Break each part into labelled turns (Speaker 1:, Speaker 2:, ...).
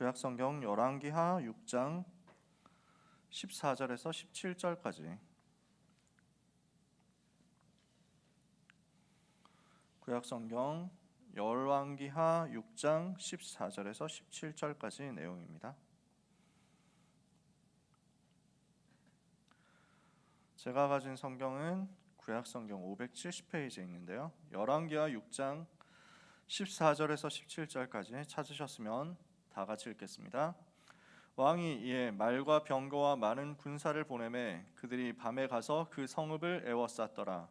Speaker 1: 구약성경 열왕기하 6장 14절에서 17절까지. 구약성경 열왕기하 6장 14절에서 17절까지 내용입니다. 제가 가진 성경은 구약성경 570페이지에 있는데요. 열왕기하 6장 14절에서 17절까지 찾으셨으면 다 같이 읽겠습니다. 왕이 이에 말과 병거와 많은 군사를 보내매 그들이 밤에 가서 그 성읍을 에워쌌더라.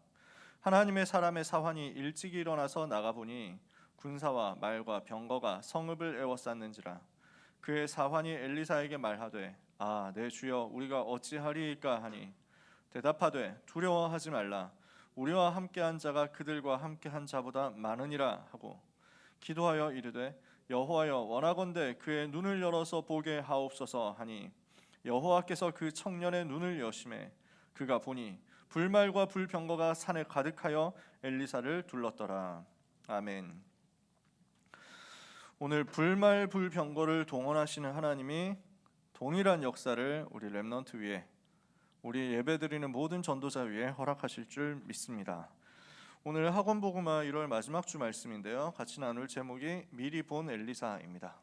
Speaker 1: 하나님의 사람의 사환이 일찍 일어나서 나가보니 군사와 말과 병거가 성읍을 에워쌌는지라. 그의 사환이 엘리사에게 말하되 내 주여 우리가 어찌하리이까 하니 대답하되 두려워하지 말라. 우리와 함께한 자가 그들과 함께한 자보다 많으니라 하고 기도하여 이르되 여호와여 원하건대 그의 눈을 열어서 보게 하옵소서 하니 여호와께서 그 청년의 눈을 여심해 그가 보니 불말과 불병거가 산에 가득하여 엘리사를 둘렀더라. 아멘. 오늘 불말 불병거를 동원하시는 하나님이 동일한 역사를 우리 렘넌트 위에, 우리 예배드리는 모든 전도자 위에 허락하실 줄 믿습니다. 오늘 학원복음화 1월 마지막 주 말씀인데요. 같이 나눌 제목이 미리 본 엘리사입니다.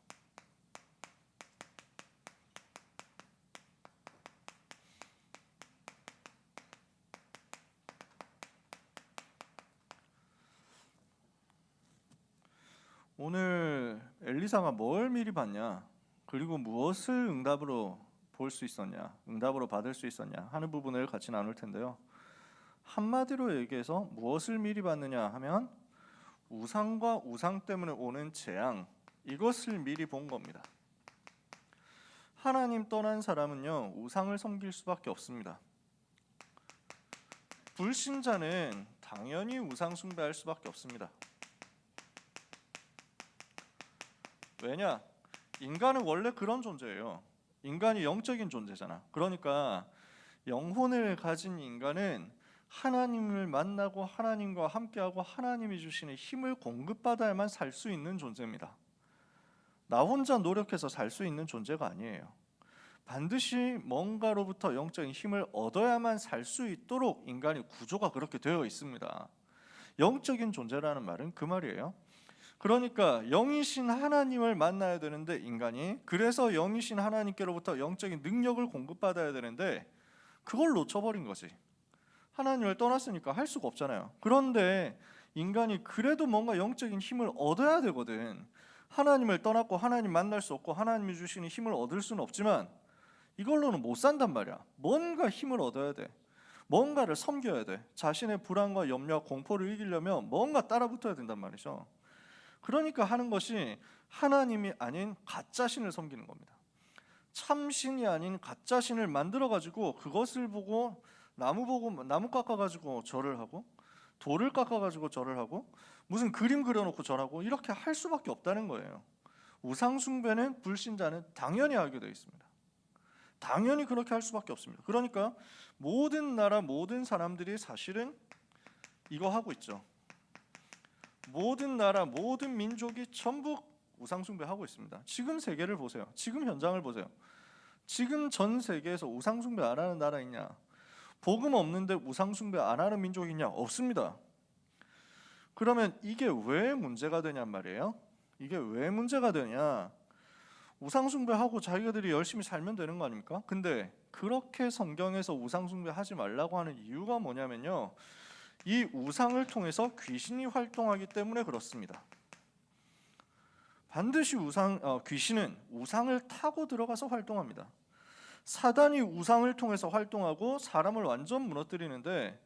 Speaker 1: 오늘 엘리사가 뭘 미리 봤냐, 그리고 무엇을 응답으로 볼 수 있었냐, 응답으로 받을 수 있었냐 하는 부분을 같이 나눌 텐데요. 한마디로 얘기해서 무엇을 미리 봤느냐 하면 우상과 우상 때문에 오는 재앙, 이것을 미리 본 겁니다. 하나님 떠난 사람은요 우상을 섬길 수밖에 없습니다. 불신자는 당연히 우상 숭배할 수밖에 없습니다. 왜냐? 인간은 원래 그런 존재예요. 인간이 영적인 존재잖아. 그러니까 영혼을 가진 인간은 하나님을 만나고 하나님과 함께하고 하나님이 주시는 힘을 공급받아야만 살 수 있는 존재입니다. 나 혼자 노력해서 살 수 있는 존재가 아니에요. 반드시 뭔가로부터 영적인 힘을 얻어야만 살 수 있도록 인간의 구조가 그렇게 되어 있습니다. 영적인 존재라는 말은 그 말이에요. 그러니까 영이신 하나님을 만나야 되는데 인간이, 그래서 영이신 하나님께로부터 영적인 능력을 공급받아야 되는데 그걸 놓쳐버린 거지. 하나님을 떠났으니까 할 수가 없잖아요. 그런데 인간이 그래도 뭔가 영적인 힘을 얻어야 되거든. 하나님을 떠났고 하나님 만날 수 없고 하나님이 주시는 힘을 얻을 수는 없지만 이걸로는 못 산단 말이야. 뭔가 힘을 얻어야 돼. 뭔가를 섬겨야 돼. 자신의 불안과 염려와 공포를 이기려면 뭔가 따라붙어야 된단 말이죠. 그러니까 하는 것이 하나님이 아닌 가짜신을 섬기는 겁니다. 참신이 아닌 가짜신을 만들어가지고 그것을 보고 나무 깎아가지고 절을 하고, 돌을 깎아가지고 절을 하고, 무슨 그림 그려놓고 절하고, 이렇게 할 수밖에 없다는 거예요. 우상숭배는 불신자는 당연히 하게 되어 있습니다. 당연히 그렇게 할 수밖에 없습니다. 그러니까 모든 나라 모든 사람들이 사실은 이거 하고 있죠. 모든 나라 모든 민족이 전부 우상숭배하고 있습니다. 지금 세계를 보세요. 지금 현장을 보세요. 지금 전 세계에서 우상숭배 안 하는 나라 있냐? 복음 없는데 우상숭배 안 하는 민족이 있냐? 없습니다. 그러면 이게 왜 문제가 되냔 말이에요. 이게 왜 문제가 되냐? 우상숭배하고 자기들이 열심히 살면 되는 거 아닙니까? 근데 그렇게 성경에서 우상숭배 하지 말라고 하는 이유가 뭐냐면요, 이 우상을 통해서 귀신이 활동하기 때문에 그렇습니다. 반드시 귀신은 우상을 타고 들어가서 활동합니다. 사단이 우상을 통해서 활동하고 사람을 완전 무너뜨리는데,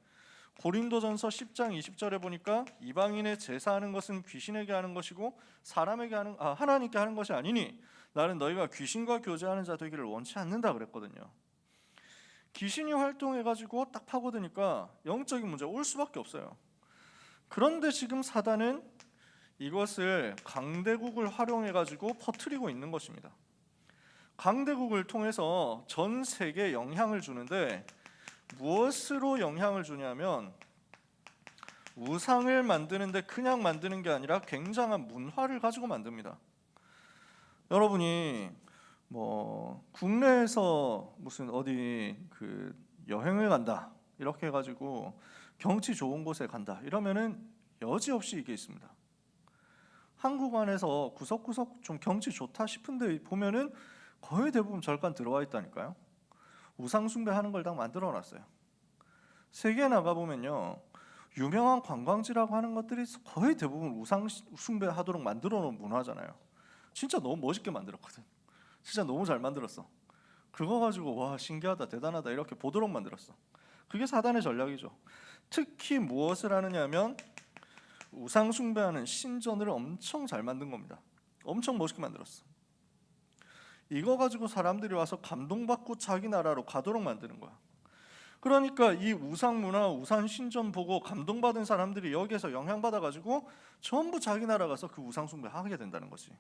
Speaker 1: 고린도전서 10장 20절에 보니까 이방인의 제사하는 것은 귀신에게 하는 것이고 하나님께 하는 것이 아니니 나는 너희가 귀신과 교제하는 자 되기를 원치 않는다 그랬거든요. 귀신이 활동해가지고 딱 파고드니까 영적인 문제가 올 수밖에 없어요. 그런데 지금 사단은 이것을 강대국을 활용해가지고 퍼뜨리고 있는 것입니다. 강대국을 통해서 전 세계에 영향을 주는데, 무엇으로 영향을 주냐면 우상을 만드는데 그냥 만드는 게 아니라 굉장한 문화를 가지고 만듭니다. 여러분이 국내에서 무슨 어디 여행을 간다 이렇게 해가지고 경치 좋은 곳에 간다 이러면은 여지없이 이게 있습니다. 한국 안에서 구석구석 좀 경치 좋다 싶은데 보면은 거의 대부분 절간 들어와 있다니까요. 우상 숭배하는 걸 다 만들어 놨어요. 세계에 나가 보면요, 유명한 관광지라고 하는 것들이 거의 대부분 우상 숭배하도록 만들어 놓은 문화잖아요. 진짜 너무 멋있게 만들었거든. 진짜 너무 잘 만들었어. 그거 가지고 와 신기하다 대단하다 이렇게 보도록 만들었어. 그게 사단의 전략이죠. 특히 무엇을 하느냐면 우상 숭배하는 신전을 엄청 잘 만든 겁니다. 엄청 멋있게 만들었어. 이거 가지고 사람들이 와서 감동받고 자기 나라로 가도록 만드는 거야. 그러니까 이 우상 문화, 우상 신전 보고 감동받은 사람들이 여기에서 영향받아 가지고 전부 자기 나라 가서 그 우상 숭배하게 된다는 거지.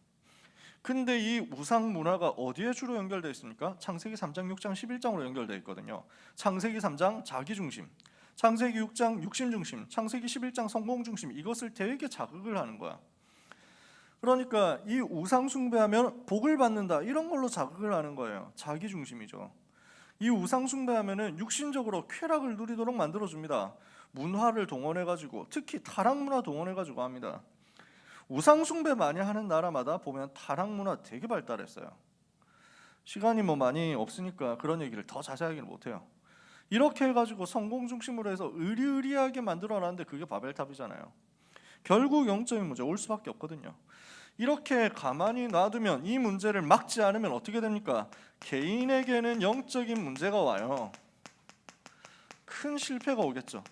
Speaker 1: 근데 이 우상 문화가 어디에 주로 연결되어 있습니까? 창세기 3장, 6장, 11장으로 연결되어 있거든요. 창세기 3장 자기 중심, 창세기 6장 육신 중심, 창세기 11장 성공 중심, 이것을 되게 자극을 하는 거야. 그러니까 이 우상 숭배하면 복을 받는다 이런 걸로 자극을 하는 거예요. 자기 중심이죠. 이 우상 숭배하면은 육신적으로 쾌락을 누리도록 만들어줍니다. 문화를 동원해가지고, 특히 타락 문화 동원해가지고 합니다. 우상 숭배 많이 하는 나라마다 보면 타락 문화 되게 발달했어요. 시간이 많이 없으니까 그런 얘기를 더 자세하게는 못해요. 이렇게 해가지고 성공 중심으로 해서 의리의리하게 만들어놨는데 그게 바벨탑이잖아요. 결국 영적인 문제 올 수밖에 없거든요. 이렇게 가만히 놔두면, 이 문제를 막지 않으면 어떻게 됩니까? 개인에게는 영적인 문제가 와요. 큰 실패가 오겠죠.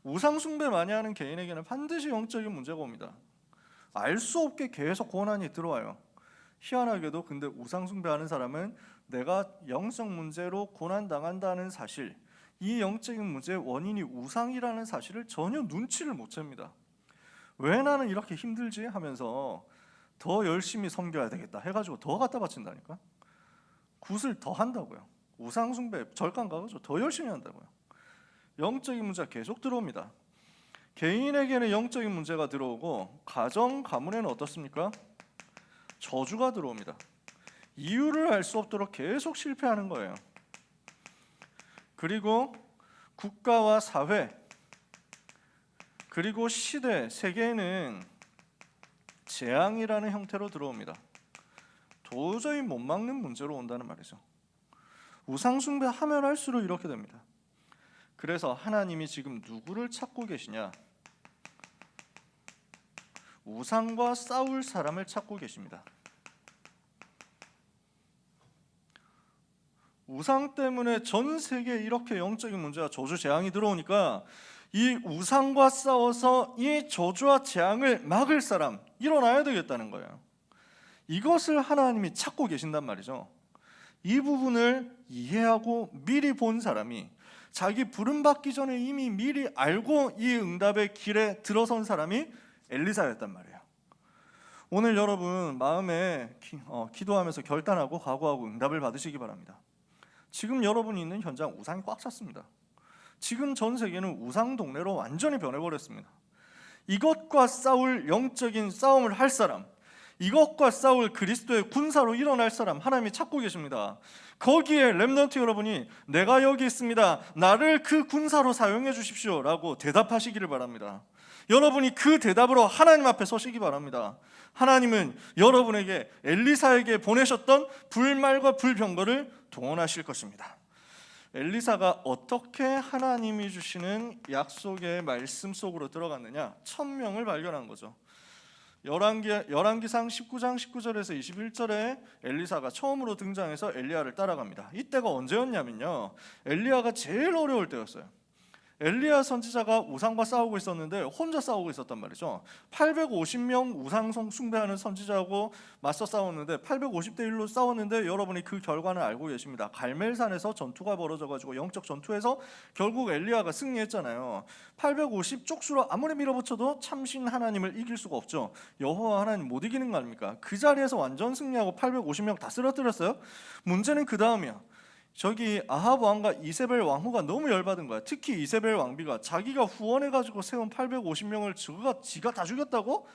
Speaker 1: 우상 숭배 많이 하는 개인에게는 반드시 영적인 문제가 옵니다. 알 수 없게 계속 고난이 들어와요. 희한하게도 근데 우상 숭배하는 사람은 내가 영적 문제로 고난당한다는 사실, 이 영적인 문제의 원인이 우상이라는 사실을 전혀 눈치를 못 챕니다. 왜 나는 이렇게 힘들지? 하면서 더 열심히 섬겨야 되겠다 해가지고 더 갖다 바친다니까. 굿을 더 한다고요. 우상 숭배, 절간 가죠. 더 열심히 한다고요. 영적인 문제가 계속 들어옵니다. 개인에게는 영적인 문제가 들어오고 가정, 가문에는 어떻습니까? 저주가 들어옵니다. 이유를 알 수 없도록 계속 실패하는 거예요. 그리고 국가와 사회, 그리고 시대, 세계에는 재앙이라는 형태로 들어옵니다. 도저히 못 막는 문제로 온다는 말이죠. 우상 숭배하면 할수록 이렇게 됩니다. 그래서 하나님이 지금 누구를 찾고 계시냐? 우상과 싸울 사람을 찾고 계십니다. 우상 때문에 전 세계에 이렇게 영적인 문제와 저주 재앙이 들어오니까 이 우상과 싸워서 이 저주와 재앙을 막을 사람 일어나야 되겠다는 거예요. 이것을 하나님이 찾고 계신단 말이죠. 이 부분을 이해하고 미리 본 사람이, 자기 부름받기 전에 이미 미리 알고 이 응답의 길에 들어선 사람이 엘리사였단 말이에요. 오늘 여러분 마음에 기도하면서 결단하고 각오하고 응답을 받으시기 바랍니다. 지금 여러분이 있는 현장 우상이 꽉 찼습니다. 지금 전 세계는 우상 동네로 완전히 변해버렸습니다. 이것과 싸울 영적인 싸움을 할 사람, 이것과 싸울 그리스도의 군사로 일어날 사람 하나님이 찾고 계십니다. 거기에 렘넌트 여러분이 내가 여기 있습니다, 나를 그 군사로 사용해 주십시오 라고 대답하시기를 바랍니다. 여러분이 그 대답으로 하나님 앞에 서시기 바랍니다. 하나님은 여러분에게 엘리사에게 보내셨던 불말과 불병거를 동원하실 것입니다. 엘리사가 어떻게 하나님이 주시는 약속의 말씀 속으로 들어갔느냐? 1000명을 발견한 거죠. 열왕기상 19장 19절에서 21절에 엘리사가 처음으로 등장해서 엘리야를 따라갑니다. 이때가 언제였냐면요, 엘리야가 제일 어려울 때였어요. 엘리야 선지자가 우상과 싸우고 있었는데 혼자 싸우고 있었단 말이죠. 850명 우상 숭배하는 선지자하고 맞서 싸웠는데 850대 1로 싸웠는데 여러분이 그 결과는 알고 계십니다. 갈멜산에서 전투가 벌어져가지고 영적 전투에서 결국 엘리야가 승리했잖아요. 850 쪽수로 아무리 밀어붙여도 참신 하나님을 이길 수가 없죠. 여호와 하나님 못 이기는 거 아닙니까? 그 자리에서 완전 승리하고 850명 다 쓰러뜨렸어요. 문제는 그 다음이야. 저기 아합 왕과 이세벨 왕후가 너무 열받은 거야. 특히 이세벨 왕비가 자기가 후원해가지고 세운 850명을 지가 다 죽였다고?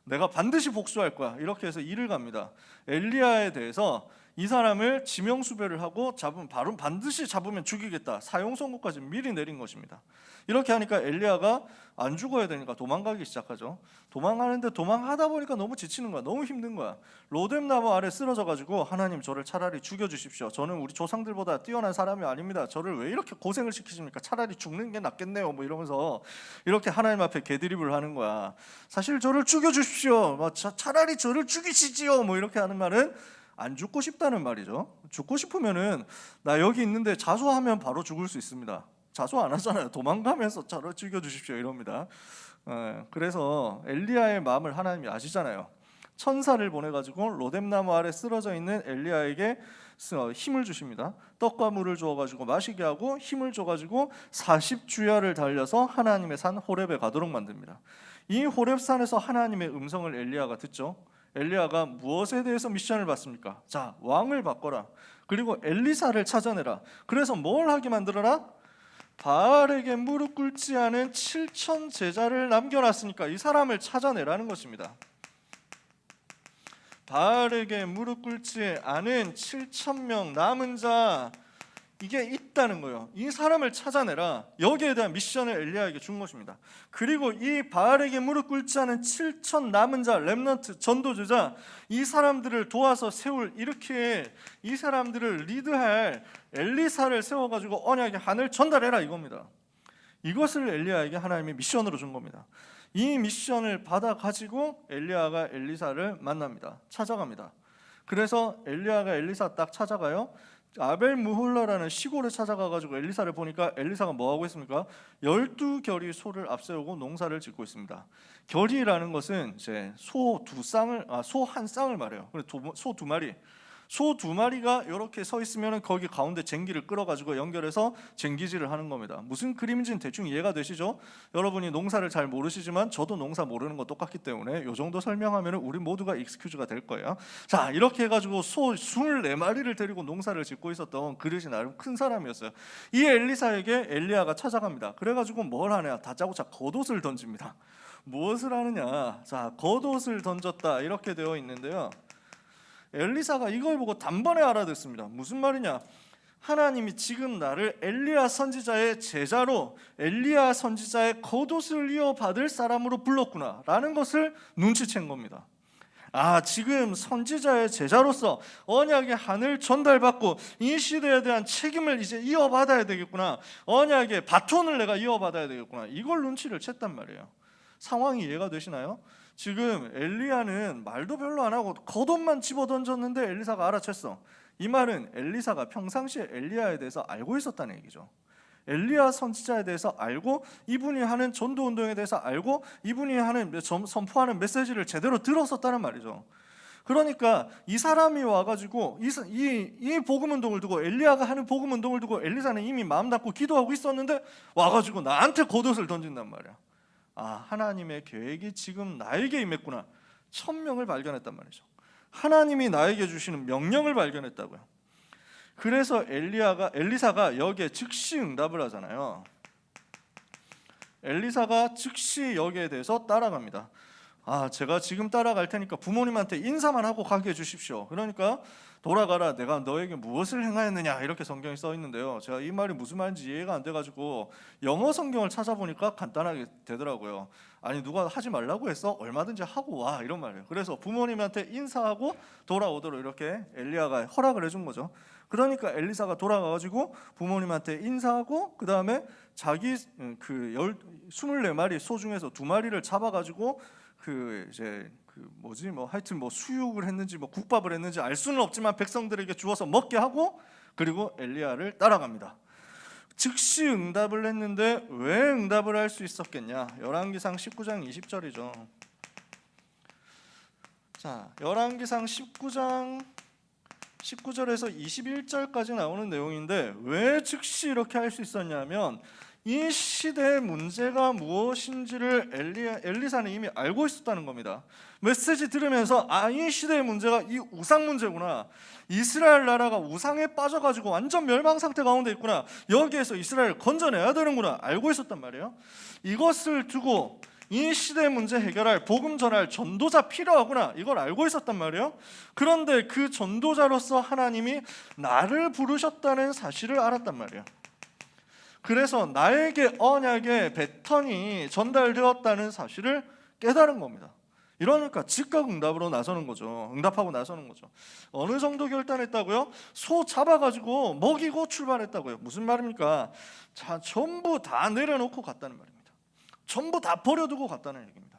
Speaker 1: 내가 반드시 복수할 거야. 이렇게 해서 일을 갑니다. 엘리야에 대해서 이 사람을 지명수배를 하고 바로 반드시 잡으면 죽이겠다. 사형 선고까지 미리 내린 것입니다. 이렇게 하니까 엘리야가 안 죽어야 되니까 도망가기 시작하죠. 도망가는데 도망하다 보니까 너무 지치는 거야. 너무 힘든 거야. 로뎀나무 아래 쓰러져 가지고 하나님 저를 차라리 죽여주십시오. 저는 우리 조상들보다 뛰어난 사람이 아닙니다. 저를 왜 이렇게 고생을 시키십니까? 차라리 죽는 게 낫겠네요. 뭐 이러면서 이렇게 하나님 앞에 개드립을 하는 거야. 사실 저를 죽여주십시오. 차라리 저를 죽이시지요. 뭐 이렇게 하는 말은 안 죽고 싶다는 말이죠. 죽고 싶으면은 나 여기 있는데 자수하면 바로 죽을 수 있습니다. 자수 안 하잖아요. 도망가면서 저를 죽여주십시오 이럽니다. 그래서 엘리야의 마음을 하나님이 아시잖아요. 천사를 보내가지고 로뎀나무 아래 쓰러져 있는 엘리야에게 힘을 주십니다. 떡과 물을 주어가지고 마시게 하고 힘을 줘가지고 40주야를 달려서 하나님의 산 호렙에 가도록 만듭니다. 이 호렙산에서 하나님의 음성을 엘리야가 듣죠. 엘리야가 무엇에 대해서 미션을 받습니까? 자, 왕을 바꿔라. 그리고 엘리사를 찾아내라. 그래서 뭘 하게 만들어라? 바알에게 무릎 꿇지 않은 7천 제자를 남겨놨으니까 이 사람을 찾아내라는 것입니다. 바알에게 무릎 꿇지 않은 7,000명 남은 자, 이게 있다는 거예요. 이 사람을 찾아내라. 여기에 대한 미션을 엘리야에게 준 것입니다. 그리고 이 바알에게 무릎 꿇지 않은 7천 남은 자, 렘넌트, 전도주자, 이 사람들을 도와서 세울, 이렇게 이 사람들을 리드할 엘리사를 세워가지고 언약의 한을 전달해라 이겁니다. 이것을 엘리야에게 하나님이 미션으로 준 겁니다. 이 미션을 받아가지고 엘리야가 엘리사를 만납니다. 찾아갑니다. 그래서 엘리야가 엘리사 딱 찾아가요. 아벨무홀라라는 시골에 찾아가가지고 엘리사를 보니까 엘리사가 뭐하고 있습니까? 12결의 소를 앞세우고 농사를 짓고 있습니다. 결의라는 것은 이제 소 한 쌍을 말해요. 소 두 마리. 소 두 마리가 이렇게 서 있으면 거기 가운데 쟁기를 끌어가지고 연결해서 쟁기질을 하는 겁니다. 무슨 그림인지는 대충 이해가 되시죠? 여러분이 농사를 잘 모르시지만 저도 농사 모르는 거 똑같기 때문에 이 정도 설명하면 우리 모두가 익스큐즈가 될 거예요. 자, 이렇게 해가지고 소 24마리를 데리고 농사를 짓고 있었던 그릇이 나름 큰 사람이었어요. 이 엘리사에게 엘리야가 찾아갑니다. 그래가지고 뭘 하냐? 다짜고짜 겉옷을 던집니다. 무엇을 하느냐? 자, 겉옷을 던졌다 이렇게 되어 있는데요. 엘리사가 이걸 보고 단번에 알아듣습니다. 무슨 말이냐? 하나님이 지금 나를 엘리야 선지자의 제자로 엘리야 선지자의 겉옷을 이어받을 사람으로 불렀구나 라는 것을 눈치챈 겁니다. 아, 지금 선지자의 제자로서 언약의 한을 전달받고 이 시대에 대한 책임을 이제 이어받아야 되겠구나. 언약의 바톤을 내가 이어받아야 되겠구나. 이걸 눈치를 챘단 말이에요. 상황이 이해가 되시나요? 지금 엘리야는 말도 별로 안 하고 겉옷만 집어던졌는데 엘리사가 알아챘어. 이 말은 엘리사가 평상시에 엘리야에 대해서 알고 있었다는 얘기죠. 엘리야 선지자에 대해서 알고 이분이 하는 전도운동에 대해서 알고 이분이 선포하는 메시지를 제대로 들었었다는 말이죠. 그러니까 이 사람이 와가지고 이 복음운동을 두고 엘리야가 하는 복음운동을 두고 엘리사는 이미 마음 닫고 기도하고 있었는데 와가지고 나한테 겉옷을 던진단 말이야. 아, 하나님의 계획이 지금 나에게 임했구나. 천명을 발견했단 말이죠. 하나님이 나에게 주시는 명령을 발견했다고요. 그래서 엘리사가 여기에 즉시 응답을 하잖아요. 엘리사가 즉시 여기에 대해서 따라갑니다. 아, 제가 지금 따라갈 테니까 부모님한테 인사만 하고 가게 해주십시오. 그러니까 돌아가라, 내가 너에게 무엇을 행하였느냐 이렇게 성경이 써 있는데요. 제가 이 말이 무슨 말인지 이해가 안 돼가지고 영어 성경을 찾아보니까 간단하게 되더라고요. 아니, 누가 하지 말라고 했어? 얼마든지 하고 와, 이런 말이에요. 그래서 부모님한테 인사하고 돌아오도록 이렇게 엘리야가 허락을 해준 거죠. 그러니까 엘리사가 돌아가가지고 부모님한테 인사하고 그 다음에 자기 24마리 소 중에서 2마리를 잡아가지고 하여튼 수육을 했는지 국밥을 했는지 알 수는 없지만 백성들에게 주어서 먹게 하고 그리고 엘리야를 따라갑니다. 즉시 응답을 했는데 왜 응답을 할 수 있었겠냐? 열왕기상 19장 20절이죠. 자, 열왕기상 19장 19절에서 21절까지 나오는 내용인데 왜 즉시 이렇게 할 수 있었냐면 이 시대의 문제가 무엇인지를 엘리사는 이미 알고 있었다는 겁니다. 메시지 들으면서 이 시대의 문제가 이 우상 문제구나. 이스라엘 나라가 우상에 빠져가지고 완전 멸망 상태 가운데 있구나. 여기에서 이스라엘을 건져내야 되는구나. 알고 있었단 말이에요. 이것을 두고 이 시대 문제 해결할 복음 전할 전도자 필요하구나, 이걸 알고 있었단 말이에요. 그런데 그 전도자로서 하나님이 나를 부르셨다는 사실을 알았단 말이에요. 그래서 나에게 언약의 배턴이 전달되었다는 사실을 깨달은 겁니다. 이러니까 즉각 응답으로 나서는 거죠. 응답하고 나서는 거죠. 어느 정도 결단했다고요? 소 잡아가지고 먹이고 출발했다고요. 무슨 말입니까? 자, 전부 다 내려놓고 갔다는 말입니다. 전부 다 버려두고 갔다는 얘기입니다.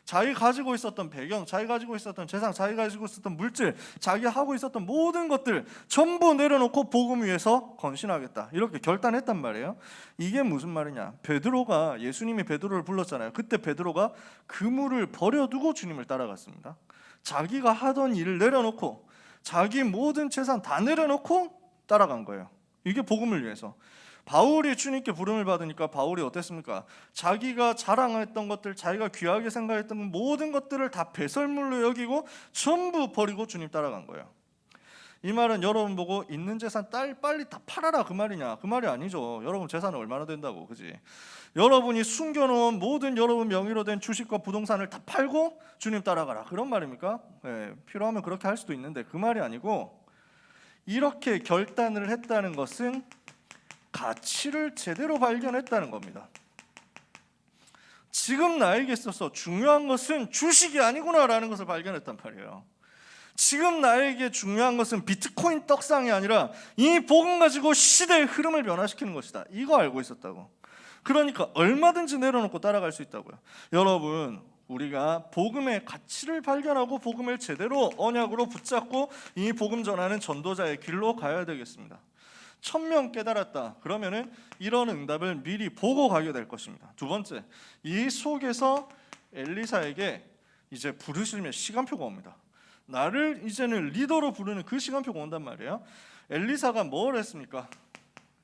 Speaker 1: 자기 가지고 있었던 배경, 자기 가지고 있었던 재산, 자기 가지고 있었던 물질, 자기 하고 있었던 모든 것들 전부 내려놓고 복음 위해서 건신하겠다, 이렇게 결단했단 말이에요. 이게 무슨 말이냐? 베드로가, 예수님이 베드로를 불렀잖아요. 그때 베드로가 그물을 버려두고 주님을 따라갔습니다. 자기가 하던 일을 내려놓고 자기 모든 재산 다 내려놓고 따라간 거예요. 이게 복음을 위해서. 바울이 주님께 부름을 받으니까 바울이 어땠습니까? 자기가 자랑했던 것들, 자기가 귀하게 생각했던 모든 것들을 다 배설물로 여기고 전부 버리고 주님 따라간 거예요. 이 말은 여러분 보고 있는 재산 빨리 다 팔아라 그 말이냐? 그 말이 아니죠. 여러분 재산은 얼마나 된다고, 그지? 여러분이 숨겨놓은 모든 여러분 명의로 된 주식과 부동산을 다 팔고 주님 따라가라, 그런 말입니까? 네, 필요하면 그렇게 할 수도 있는데 그 말이 아니고, 이렇게 결단을 했다는 것은 가치를 제대로 발견했다는 겁니다. 지금 나에게 있어서 중요한 것은 주식이 아니구나라는 것을 발견했단 말이에요. 지금 나에게 중요한 것은 비트코인 떡상이 아니라 이 복음 가지고 시대의 흐름을 변화시키는 것이다, 이거 알고 있었다고. 그러니까 얼마든지 내려놓고 따라갈 수 있다고요. 여러분, 우리가 복음의 가치를 발견하고 복음을 제대로 언약으로 붙잡고 이 복음 전하는 전도자의 길로 가야 되겠습니다. 1000명 깨달았다 그러면은 이런 응답을 미리 보고 가게 될 것입니다. 두 번째, 이 속에서 엘리사에게 이제 부르시면 시간표가 옵니다. 나를 이제는 리더로 부르는 그 시간표가 온단 말이에요. 엘리사가 뭘 했습니까?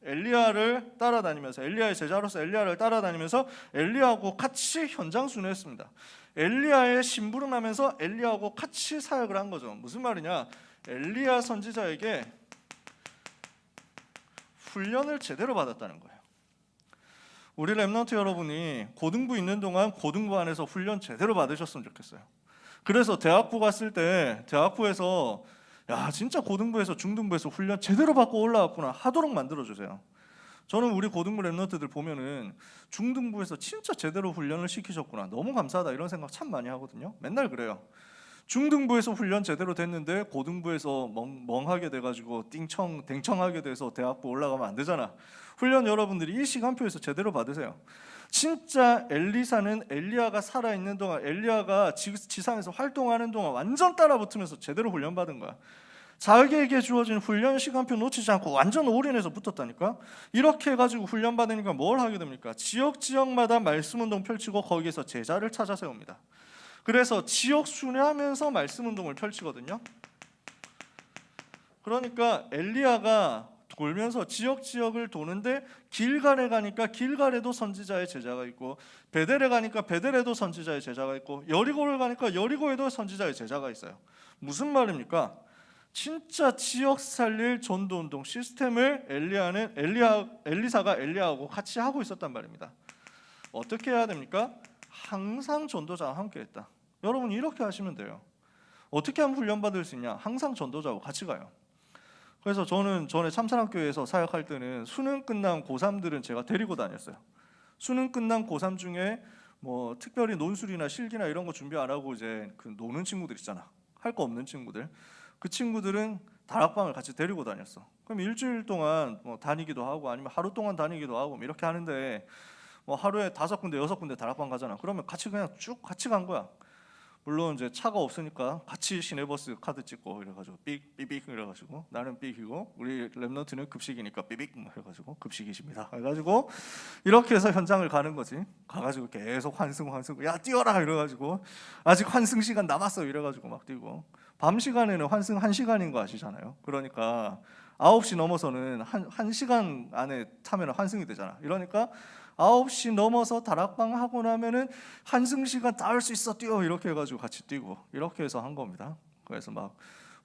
Speaker 1: 엘리야를 따라다니면서, 엘리야의 제자로서 엘리야를 따라다니면서 엘리야하고 같이 현장 순회했습니다. 엘리야의 심부름하면서 엘리야하고 같이 사역을 한 거죠. 무슨 말이냐? 엘리야 선지자에게 훈련을 제대로 받았다는 거예요. 우리 렘넌트 여러분이 고등부 있는 동안 고등부 안에서 훈련 제대로 받으셨으면 좋겠어요. 그래서 대학부 갔을 때 대학부에서 야, 진짜 고등부에서 중등부에서 훈련 제대로 받고 올라왔구나 하도록 만들어주세요. 저는 우리 고등부 렘넌트들 보면은 중등부에서 진짜 제대로 훈련을 시키셨구나, 너무 감사하다, 이런 생각 참 많이 하거든요. 맨날 그래요. 중등부에서 훈련 제대로 됐는데 고등부에서 멍하게 돼가지고 댕청하게 돼서 대학부 올라가면 안 되잖아. 훈련 여러분들이 이 시간표에서 제대로 받으세요. 진짜 엘리사는 엘리야가 살아있는 동안, 엘리야가 지상에서 활동하는 동안 완전 따라붙으면서 제대로 훈련받은 거야. 자기에게 주어진 훈련 시간표 놓치지 않고 완전 올인해서 붙었다니까. 이렇게 해가지고 훈련받으니까 뭘 하게 됩니까? 지역마다 말씀운동 펼치고 거기에서 제자를 찾아 세웁니다. 그래서 지역 순회하면서 말씀 운동을 펼치거든요. 그러니까 엘리야가 돌면서 지역을 도는데 길갈에 가니까 길갈에도 선지자의 제자가 있고, 베델에 가니까 베델에도 선지자의 제자가 있고, 여리고를 가니까 여리고에도 선지자의 제자가 있어요. 무슨 말입니까? 진짜 지역 살릴 전도 운동 시스템을 엘리사가 엘리야하고 같이 하고 있었단 말입니다. 어떻게 해야 됩니까? 항상 전도자와 함께 했다. 여러분 이렇게 하시면 돼요. 어떻게 하면 훈련받을 수 있냐? 항상 전도자하고 같이 가요. 그래서 저는 전에 참사랑교회에서 사역할 때는 수능 끝난 고3들은 제가 데리고 다녔어요. 수능 끝난 고3 중에 뭐 특별히 논술이나 실기나 이런 거 준비 안 하고 이제 그 노는 친구들 있잖아. 할 거 없는 친구들. 그 친구들은 다락방을 같이 데리고 다녔어. 그럼 일주일 동안 뭐 다니기도 하고 아니면 하루 동안 다니기도 하고 이렇게 하는데, 뭐 하루에 5군데 6군데 다락방 가잖아. 그러면 같이 그냥 쭉 같이 간 거야. 물론 이제 차가 없으니까 같이 시내버스 카드 찍고 이래가지고 삑 이래가지고 나는 삑이고 우리 랩런트는 급식이니까 삑 해가지고 급식이십니다 해가지고 이렇게 해서 현장을 가는 거지. 가가지고 계속 환승 야 뛰어라 이래가지고 아직 환승 시간 남았어 이래가지고 막 뛰고, 밤 시간에는 환승 1시간인 거 아시잖아요. 그러니까 9시 넘어서는 1시간 안에 타면 환승이 되잖아. 이러니까 9시 넘어서 다락방 하고 나면은 환승 시간 다 할 수 있어 뛰어 이렇게 해가지고 같이 뛰고 이렇게 해서 한 겁니다. 그래서 막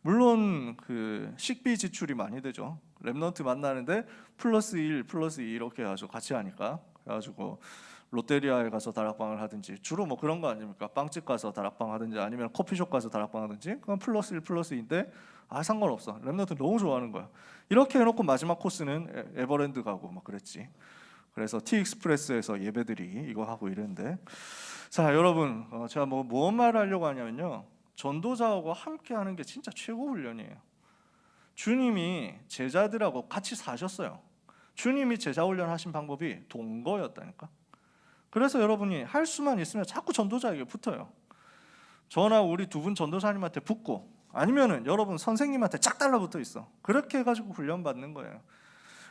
Speaker 1: 물론 그 식비 지출이 많이 되죠. 랩넌트 만나는데 플러스 1 플러스 2 이렇게 해가지고 같이 하니까. 그래가지고 롯데리아에 가서 다락방을 하든지, 주로 뭐 그런 거 아닙니까? 빵집 가서 다락방 하든지 아니면 커피숍 가서 다락방 하든지, 그건 플러스 1 플러스 2인데 상관없어. 랩넌트 너무 좋아하는 거야. 이렇게 해놓고 마지막 코스는 에버랜드 가고 막 그랬지. 그래서 티익스프레스에서 예배들이 이거 하고 이랬는데, 자 여러분, 제가 뭔 말을 하려고 하냐면요, 전도자하고 함께 하는 게 진짜 최고 훈련이에요. 주님이 제자들하고 같이 사셨어요. 주님이 제자 훈련하신 방법이 동거였다니까. 그래서 여러분이 할 수만 있으면 자꾸 전도자에게 붙어요. 저나 우리 두 분 전도사님한테 붙고, 아니면은 여러분 선생님한테 짝 달라붙어 있어. 그렇게 해가지고 훈련 받는 거예요.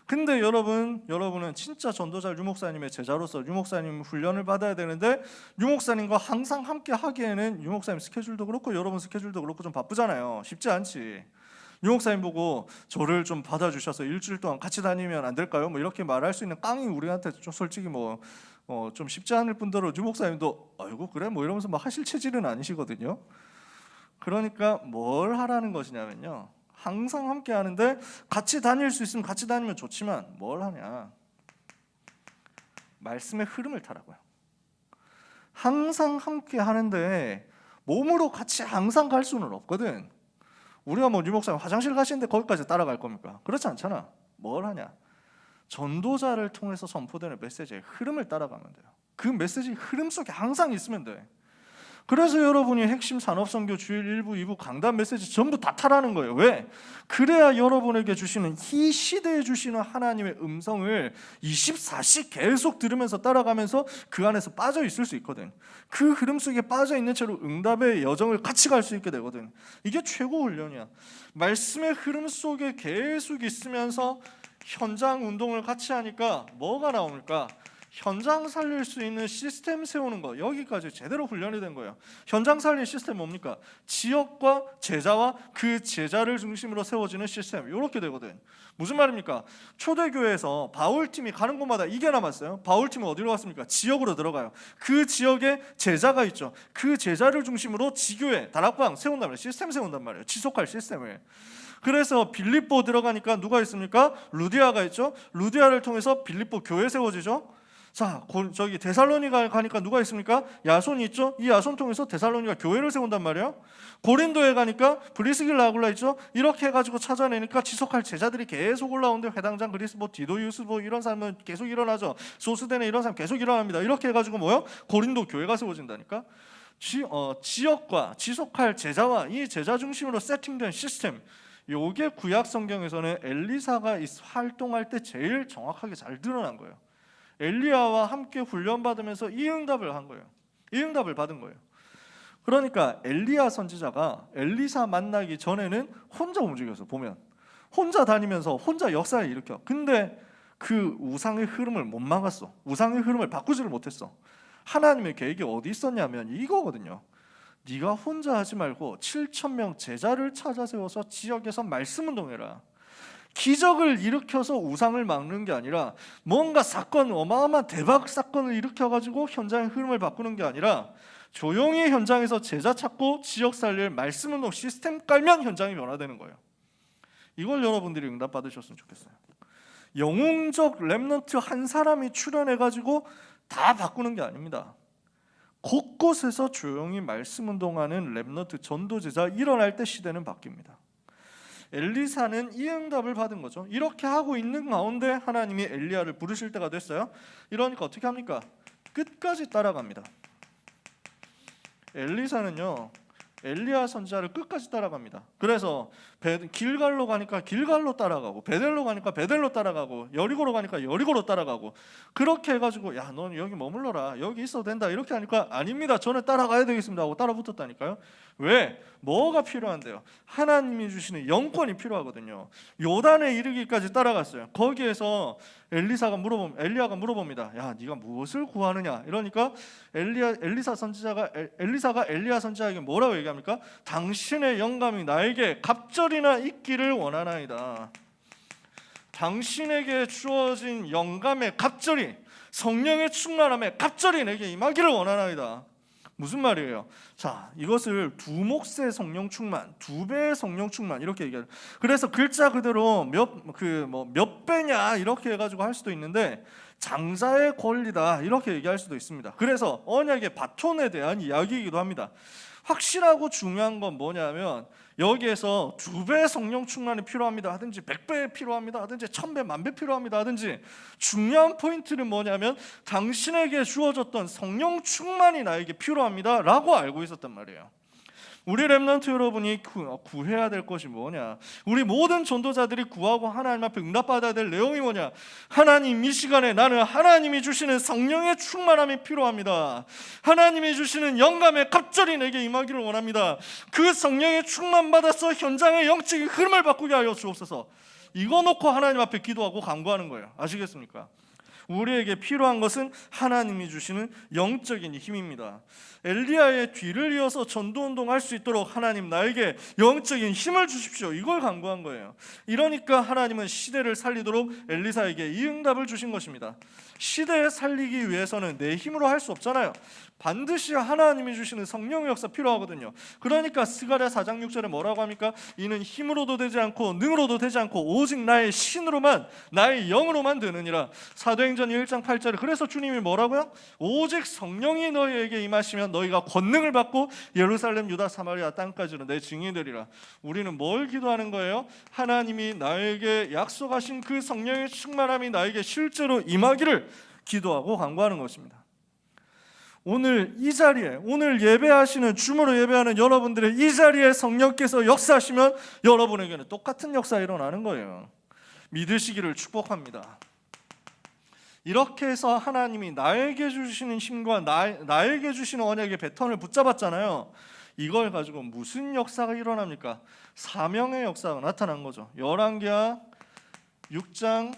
Speaker 1: 근데 여러분은 진짜 전도자 유목사님의 제자로서 유목사님 훈련을 받아야 되는데, 유목사님과 항상 함께 하기에는 유목사님 스케줄도 그렇고 여러분 스케줄도 그렇고 좀 바쁘잖아요. 쉽지 않지. 유목사님 보고 저를 좀 받아주셔서 일주일 동안 같이 다니면 안 될까요? 뭐 이렇게 말할 수 있는 깡이 우리한테 좀 솔직히 좀 쉽지 않을 뿐더러 유목사님도 아이고 그래 뭐 이러면서 막 하실 체질은 아니시거든요. 그러니까 뭘 하라는 것이냐면요, 항상 함께 하는데 같이 다닐 수 있으면 같이 다니면 좋지만 뭘 하냐, 말씀의 흐름을 타라고요. 항상 함께 하는데 몸으로 같이 항상 갈 수는 없거든. 우리가 뭐 유목사님 화장실 가시는데 거기까지 따라갈 겁니까? 그렇지 않잖아. 뭘 하냐, 전도자를 통해서 선포되는 메시지의 흐름을 따라가면 돼요. 그 메시지 흐름 속에 항상 있으면 돼. 그래서 여러분이 핵심 산업선교 주일 1부 2부 강단 메시지 전부 다 타라는 거예요. 왜? 그래야 여러분에게 주시는 이 시대에 주시는 하나님의 음성을 24시 계속 들으면서 따라가면서 그 안에서 빠져 있을 수 있거든. 그 흐름 속에 빠져 있는 채로 응답의 여정을 같이 갈 수 있게 되거든. 이게 최고 훈련이야. 말씀의 흐름 속에 계속 있으면서 현장 운동을 같이 하니까 뭐가 나옵니까? 현장 살릴 수 있는 시스템 세우는 거, 여기까지 제대로 훈련이 된 거예요. 현장 살릴 시스템 뭡니까? 지역과 제자와 그 제자를 중심으로 세워지는 시스템, 이렇게 되거든. 무슨 말입니까? 초대교회에서 바울팀이 가는 곳마다 이게 남았어요. 바울팀은 어디로 갔습니까? 지역으로 들어가요. 그 지역에 제자가 있죠. 그 제자를 중심으로 지교회, 다락방 세운단 말이에요. 시스템 세운단 말이에요. 지속할 시스템을. 그래서 빌립보 들어가니까 누가 있습니까? 루디아가 있죠. 루디아를 통해서 빌립보 교회 세워지죠. 자, 저기 데살로니가 가니까 누가 있습니까? 야손이 있죠. 이 야손 통해서 데살로니가 교회를 세운단 말이에요. 고린도에 가니까 브리스길라 아굴라 있죠. 이렇게 해가지고 찾아내니까 지속할 제자들이 계속 올라오는데, 회당장 그리스보, 디도 유스보 이런 사람은 계속 일어나죠. 소스데네 이런 사람 계속 일어납니다. 이렇게 해가지고 고린도 교회가 세워진다니까. 지역과 지속할 제자와 이 제자 중심으로 세팅된 시스템, 요게 구약 성경에서는 엘리사가 활동할 때 제일 정확하게 잘 드러난 거예요. 엘리야와 함께 훈련받으면서 이 응답을 한 거예요. 이 응답을 받은 거예요. 그러니까 엘리야 선지자가 엘리사 만나기 전에는 혼자 움직여서 보면 혼자 다니면서 혼자 역사를 일으켜. 근데 그 우상의 흐름을 못 막았어. 우상의 흐름을 바꾸지를 못했어. 하나님의 계획이 어디 있었냐면 이거거든요. 네가 혼자 하지 말고 7,000명 제자를 찾아 세워서 지역에서 말씀 운동해라. 기적을 일으켜서 우상을 막는 게 아니라, 뭔가 사건, 어마어마한 대박 사건을 일으켜가지고 현장의 흐름을 바꾸는 게 아니라, 조용히 현장에서 제자 찾고 지역 살릴 말씀 운동 시스템 깔면 현장이 변화되는 거예요. 이걸 여러분들이 응답 받으셨으면 좋겠어요. 영웅적 랩넌트 한 사람이 출연해가지고 다 바꾸는 게 아닙니다. 곳곳에서 조용히 말씀 운동하는 랩넌트 전도제자 일어날 때 시대는 바뀝니다. 엘리사는 이 응답을 받은 거죠. 이렇게 하고 있는 가운데 하나님이 엘리야를 부르실 때가 됐어요. 이러니까 어떻게 합니까? 끝까지 따라갑니다. 엘리사는요, 엘리야 선지자를 끝까지 따라갑니다. 그래서 길갈로 가니까 길갈로 따라가고, 베델로 가니까 베델로 따라가고, 여리고로 가니까 여리고로 따라가고, 그렇게 해가지고 야, 넌 여기 머물러라, 여기 있어도 된다, 이렇게 하니까 아닙니다, 저는 따라가야 되겠습니다 하고 따라 붙었다니까요. 왜? 뭐가 필요한데요? 하나님이 주시는 영권이 필요하거든요. 요단에 이르기까지 따라갔어요. 거기에서 엘리야가 물어봅니다. 야, 네가 무엇을 구하느냐? 이러니까 엘리사가 엘리야 선지자에게 뭐라고 얘기합니까? 당신의 영감이 나에게 갑절이나 있기를 원하나이다. 당신에게 주어진 영감의 갑절이, 성령의 충만함에 갑절이 내게 임하기를 원하나이다. 무슨 말이에요? 자, 이것을 두 몫의 성령 충만, 두 배의 성령 충만 이렇게 얘기해요. 그래서 글자 그대로 몇 배냐 이렇게 해가지고 할 수도 있는데 장자의 권리다 이렇게 얘기할 수도 있습니다. 그래서 언약의 바톤에 대한 이야기이기도 합니다. 확실하고 중요한 건 뭐냐면 여기에서 두 배의 성령 충만이 필요합니다 하든지 100배 필요합니다 하든지 1000배, 10,000배 필요합니다 하든지 중요한 포인트는 뭐냐면 당신에게 주어졌던 성령 충만이 나에게 필요합니다 라고 알고 있었단 말이에요. 우리 렘넌트 여러분이 구해야 될 것이 뭐냐? 우리 모든 전도자들이 구하고 하나님 앞에 응답받아야 될 내용이 뭐냐? 하나님, 이 시간에 나는 하나님이 주시는 성령의 충만함이 필요합니다. 하나님이 주시는 영감에 갑절이 내게 임하기를 원합니다. 그 성령의 충만받아서 현장의 영적인 흐름을 바꾸게 하여 주옵소서. 이거 놓고 하나님 앞에 기도하고 간구하는 거예요. 아시겠습니까? 우리에게 필요한 것은 하나님이 주시는 영적인 힘입니다. 엘리야의 뒤를 이어서 전도운동할 수 있도록 하나님 나에게 영적인 힘을 주십시오. 이걸 간구한 거예요. 이러니까 하나님은 시대를 살리도록 엘리사에게 이 응답을 주신 것입니다. 시대에 살리기 위해서는 내 힘으로 할 수 없잖아요. 반드시 하나님이 주시는 성령의 역사 필요하거든요. 그러니까 스가랴 4장 6절에 뭐라고 합니까? 이는 힘으로도 되지 않고 능으로도 되지 않고 오직 나의 신으로만 나의 영으로만 되느니라. 사도행전 1장 8절에 그래서 주님이 뭐라고요? 오직 성령이 너희에게 임하시면 너희가 권능을 받고 예루살렘, 유다, 사마리아 땅까지는 내 증인이 되리라. 우리는 뭘 기도하는 거예요? 하나님이 나에게 약속하신 그 성령의 충만함이 나에게 실제로 임하기를 기도하고 간구하는 것입니다. 오늘 이 자리에, 오늘 예배하시는, 줌으로 예배하는 여러분들의 이 자리에 성령께서 역사하시면 여러분에게는 똑같은 역사가 일어나는 거예요. 믿으시기를 축복합니다. 이렇게 해서 하나님이 나에게 주시는 힘과 나에게 주시는 언약의 배턴을 붙잡았잖아요. 이걸 가지고 무슨 역사가 일어납니까? 사명의 역사가 나타난 거죠. 열왕기하 6장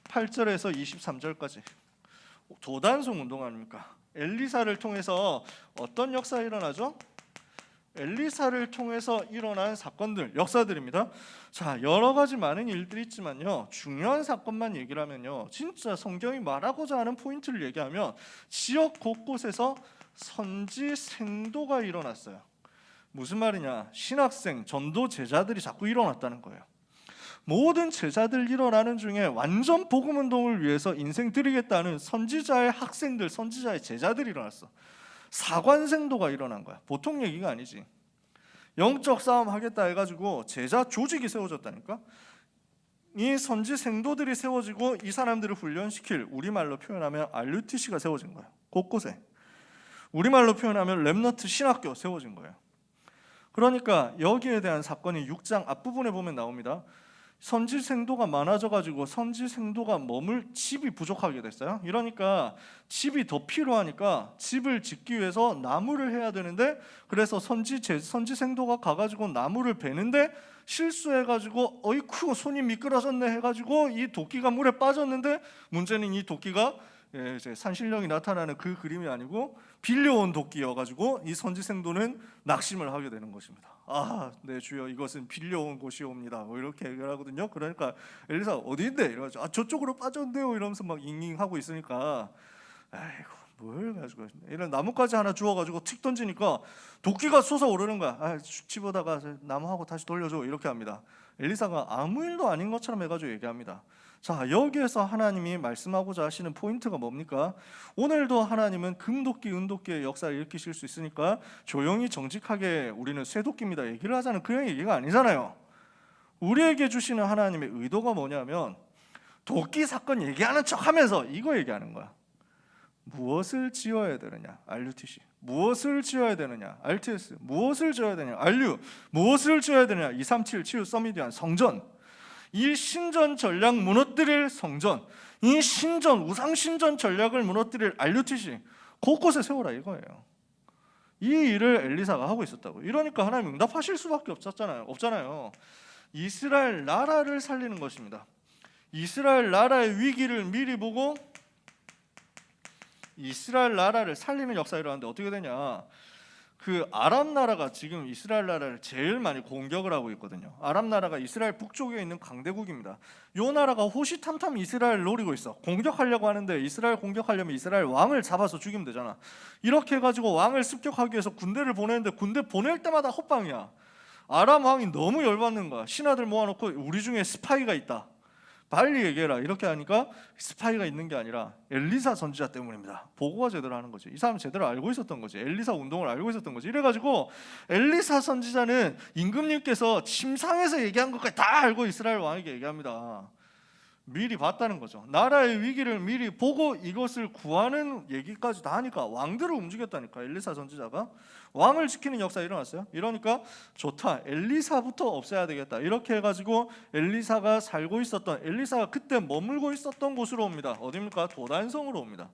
Speaker 1: 8절에서 23절까지 도단송 운동 아닙니까? 엘리사를 통해서 어떤 역사가 일어나죠? 엘리사를 통해서 일어난 사건들, 역사들입니다. 자, 여러 가지 많은 일들이 있지만요, 중요한 사건만 얘기를 하면요, 진짜 성경이 말하고자 하는 포인트를 얘기하면 지역 곳곳에서 선지 생도가 일어났어요. 무슨 말이냐? 신학생, 전도 제자들이 자꾸 일어났다는 거예요. 모든 제자들 일어나는 중에 완전 복음 운동을 위해서 인생 드리겠다는 선지자의 학생들, 선지자의 제자들이 일어났어. 사관생도가 일어난 거야. 보통 얘기가 아니지. 영적 싸움 하겠다 해가지고 제자 조직이 세워졌다니까. 이 선지생도들이 세워지고 이 사람들을 훈련시킬, 우리말로 표현하면 RUTC가 세워진 거야. 곳곳에. 우리말로 표현하면 렘넌트 신학교 세워진 거예요. 그러니까 여기에 대한 사건이 6장 앞부분에 보면 나옵니다. 선지생도가 많아져가지고 선지생도가 머물 집이 부족하게 됐어요. 이러니까 집이 더 필요하니까 집을 짓기 위해서 나무를 해야 되는데, 그래서 선지생도가 가가지고 나무를 베는데 실수해가지고 어이쿠 손이 미끄러졌네 해가지고 이 도끼가 물에 빠졌는데, 문제는 이 도끼가 이제 산신령이 나타나는 그 그림이 아니고 빌려온 도끼여가지고 이 선지생도는 낙심을 하게 되는 것입니다. 아, 네 주여, 이것은 빌려온 곳이옵니다. 뭐 이렇게 얘기를 하거든요. 그러니까 엘리사 어디인데? 이러죠. 아, 저쪽으로 빠졌네요. 이러면서 막 잉잉하고 있으니까, 아이고 뭘 가지고 이런 나뭇가지 하나 주워가지고 틱 던지니까 도끼가 솟아오르는 거야. 아, 집어다가 나무하고 다시 돌려줘 이렇게 합니다. 엘리사가 아무 일도 아닌 것처럼 해가지고 얘기합니다. 자, 여기에서 하나님이 말씀하고자 하시는 포인트가 뭡니까? 오늘도 하나님은 금도끼, 은도끼의 역사를 일으키실 수 있으니까 조용히 정직하게 우리는 쇠도끼입니다 얘기를 하자는 그런 얘기가 아니잖아요. 우리에게 주시는 하나님의 의도가 뭐냐면 도끼 사건 얘기하는 척하면서 이거 얘기하는 거야. 무엇을 지어야 되느냐? RUTC. 무엇을 지어야 되느냐? RTS. 무엇을 지어야 되느냐? RU. 무엇을 지어야 되느냐? 237 치유 서미디안 성전. 이 신전 전략 무너뜨릴 성전, 이 신전 우상 신전 전략을 무너뜨릴 RUTC 곳곳에 세워라 이거예요. 이 일을 엘리사가 하고 있었다고. 이러니까 하나님 응답하실 수밖에 없잖아요. 이스라엘 나라를 살리는 것입니다. 이스라엘 나라의 위기를 미리 보고 이스라엘 나라를 살리는 역사가 일어나는데 어떻게 되냐? 그 아람 나라가 지금 이스라엘 나라를 제일 많이 공격을 하고 있거든요. 아람 나라가 이스라엘 북쪽에 있는 강대국입니다. 요 나라가 호시탐탐 이스라엘 노리고 있어. 공격하려고 하는데 이스라엘 공격하려면 이스라엘 왕을 잡아서 죽이면 되잖아. 이렇게 해가지고 왕을 습격하기 위해서 군대를 보내는데 군대 보낼 때마다 헛방이야. 아람 왕이 너무 열받는 거야. 신하들 모아놓고 우리 중에 스파이가 있다, 빨리 얘기해라. 이렇게 하니까 스파이가 있는 게 아니라 엘리사 선지자 때문입니다. 보고가 제대로 하는 거지. 이 사람은 제대로 알고 있었던 거지. 엘리사 운동을 알고 있었던 거지. 이래가지고 엘리사 선지자는 임금님께서 침상에서 얘기한 것까지 다 알고 이스라엘 왕에게 얘기합니다. 미리 봤다는 거죠. 나라의 위기를 미리 보고 이것을 구하는 얘기까지 다 하니까 왕들을 움직였다니까. 엘리사 선지자가 왕을 지키는 역사가 일어났어요. 이러니까 좋다, 엘리사부터 없애야 되겠다. 이렇게 해가지고 엘리사가 살고 있었던, 엘리사가 그때 머물고 있었던 곳으로 옵니다. 어디입니까? 도단성으로 옵니다.